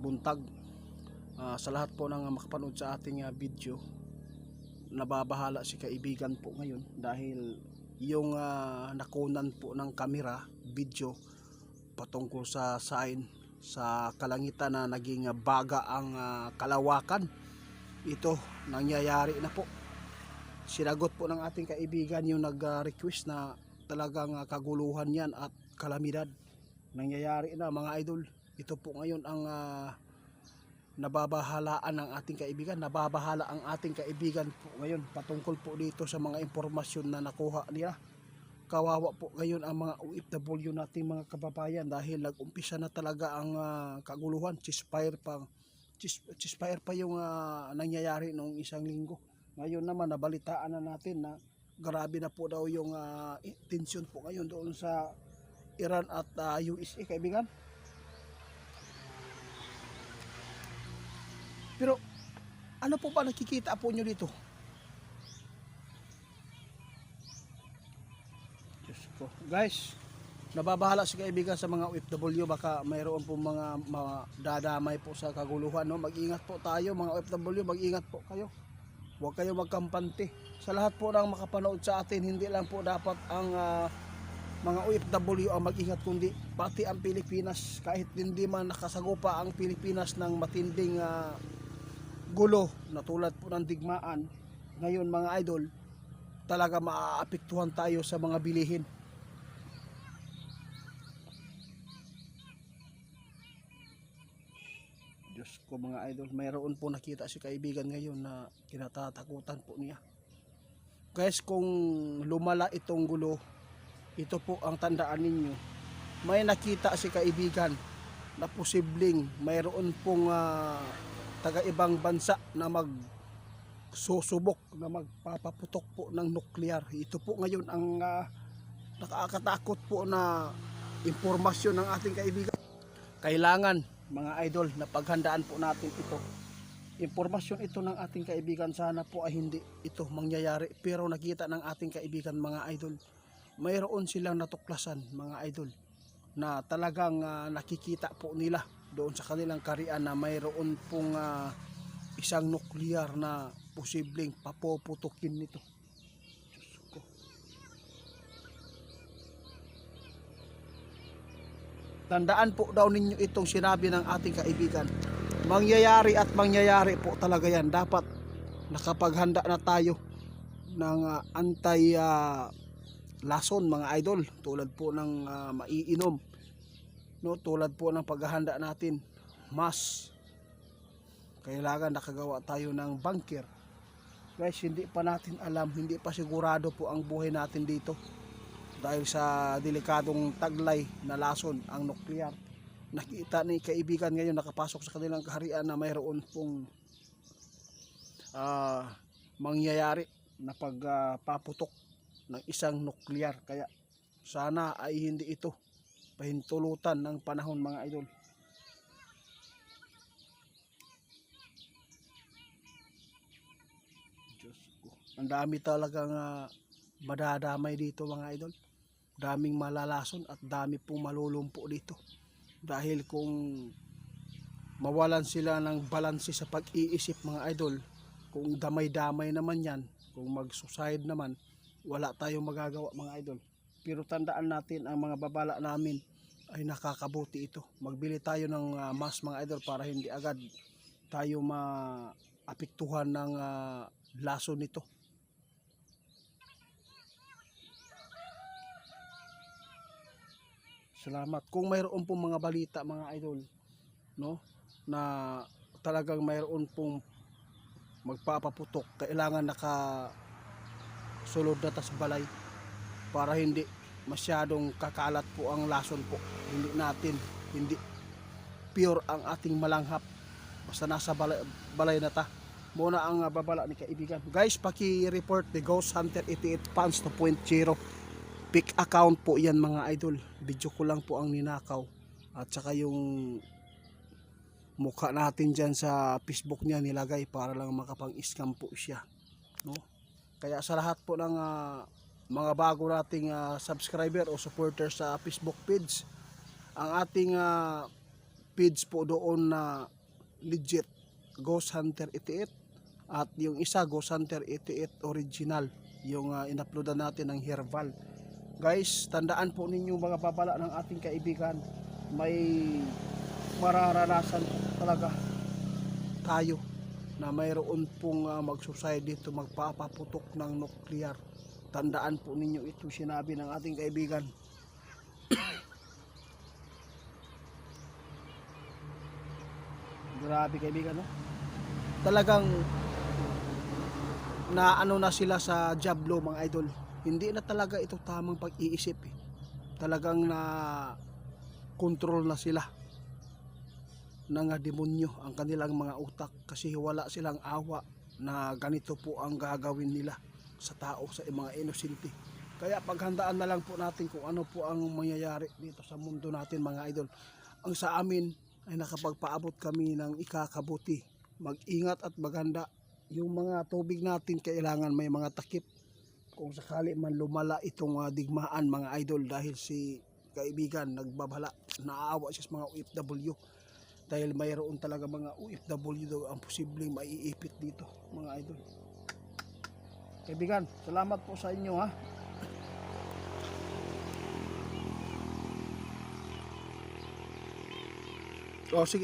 buntag. Sa lahat po ng makapanood sa ating video, nababahala si kaibigan po ngayon dahil yung nakunan po ng kamera video patungkol sa sign sa kalangitan na naging baga ang kalawakan. Ito nangyayari na po. Sinagot po ng ating kaibigan yung nag-request na talagang kaguluhan yan at kalamidad. Nangyayari na mga idol. Ito po ngayon ang nababahalaan ng ating kaibigan. Nababahala ang ating kaibigan po ngayon patungkol po dito sa mga impormasyon na nakuha niya. Kawawa po ngayon ang mga OFW nating mga kababayan dahil nag-umpisa na talaga ang kaguluhan. Ceasefire pa yung nangyayari noong isang linggo. Ngayon naman nabalitaan na natin na grabe na po daw yung tension po ngayon doon sa Iran at USA, kaibigan. Pero ano po ba nakikita po nyo dito? Diyos ko. Guys, nababahala si kaibigan sa mga OFW, baka mayroon po mga dadamay po sa kaguluhan, no? Mag-ingat po tayo mga OFW, mag-ingat po kayo. Huwag kayo magkampante. Sa lahat po ng makapanood sa atin, hindi lang po dapat ang mga OFW ang mag-ingat, kundi pati ang Pilipinas. Kahit hindi man nakasagupa ang Pilipinas ng matinding gulo na tulad po ng digmaan ngayon mga idol, talaga maaapektuhan tayo sa mga bilihin. Diyos ko mga idol, mayroon po nakita si kaibigan ngayon na kinatatakutan po niya. Guys, kung lumala itong gulo, ito po ang tandaan ninyo. May nakita si kaibigan na posibleng mayroon pong taga-ibang bansa na magsusubok na magpapaputok po ng nuklear. Ito po ngayon ang nakakatakot po na impormasyon ng ating kaibigan. Kailangan mga idol na paghandaan po natin ito. Impormasyon ito ng ating kaibigan, sana po ay hindi ito mangyayari. Pero nakita ng ating kaibigan mga idol, mayroon silang natuklasan mga idol na talagang nakikita po nila doon sa kanilang karian na mayroon pong isang nuklear na posibleng papuputukin nito. Diyos ko. Tandaan po daw ninyo itong sinabi ng ating kaibigan. Mangyayari at mangyayari po talaga yan. Dapat nakapaghanda na tayo ng lason mga idol, tulad po ng maiinom, no, tulad po ng paghahanda natin, mas kailangan nakagawa tayo ng bunker. Guys, hindi pa natin alam, hindi pa sigurado po ang buhay natin dito dahil sa delikadong taglay na lason ang nuklear. Nakita ni kaibigan ngayon nakapasok sa kanilang kaharian na mayroon pong mangyayari na pagpaputok ng isang nuklear. Kaya sana ay hindi ito pahintulutan ng panahon mga idol. Diyos ko. Ang dami talagang madadamay dito mga idol. Daming malalason at dami pong malulumpo dito. Dahil kung mawalan sila ng balanse sa pag-iisip mga idol, kung damay-damay naman yan, kung mag-suicide naman, wala tayong magagawa mga idol. Pero tandaan natin ang mga babala namin ay nakakabuti ito. Magbili tayo ng mask mga idol para hindi agad tayo maapektuhan ng lason nito. Salamat. Kung mayroon pong mga balita mga idol, no, na talagang mayroon pong magpapaputok, kailangan sulod na tas balay para hindi masyadong kakalat po ang lason po. Hindi pure ang ating malanghap basta nasa balay na ta. Muna ang babala ni kaibigan. Guys, paki-report the Ghost Hunter 88 Fans 2.0. Pick account po yan mga idol. Video ko lang po ang ninakaw. At saka yung mukha natin dyan sa Facebook niya nilagay para lang makapang-scam po siya, no? Kaya sa lahat po ng mga bago nating subscriber o supporter sa Facebook page, ang ating page po doon na legit Ghost Hunter 88 at yung isa Ghost Hunter 88 original yung in-uploadan natin ng Herbal. Guys, tandaan po ninyo mga babala ng ating kaibigan, may mararanasan talaga tayo na mayroon pong mag-suicide dito, magpapaputok ng nuclear. Tandaan po ninyo ito, sinabi ng ating kaibigan. Grabe kaibigan, no? Talagang na ano na sila sa Diablo mga idol. Hindi na talaga ito tamang pag-iisip eh. Talagang na control na sila ng demonyo ang kanilang mga utak, kasi wala silang awa na ganito po ang gagawin nila sa tao, sa mga inosente. Kaya paghandaan na lang po natin kung ano po ang mangyayari dito sa mundo natin mga idol. Ang sa amin ay nakapagpaabot kami ng ikakabuti. Mag-ingat at maganda. Yung mga tubig natin kailangan may mga takip kung sakali man lumala itong digmaan mga idol, dahil si kaibigan nagbabala, naaawa siya sa mga OFW dahil mayroon talaga mga OFW daw ang posibleng maiipit dito mga idol. Kaibigan, salamat po sa inyo ha. Oh, sige.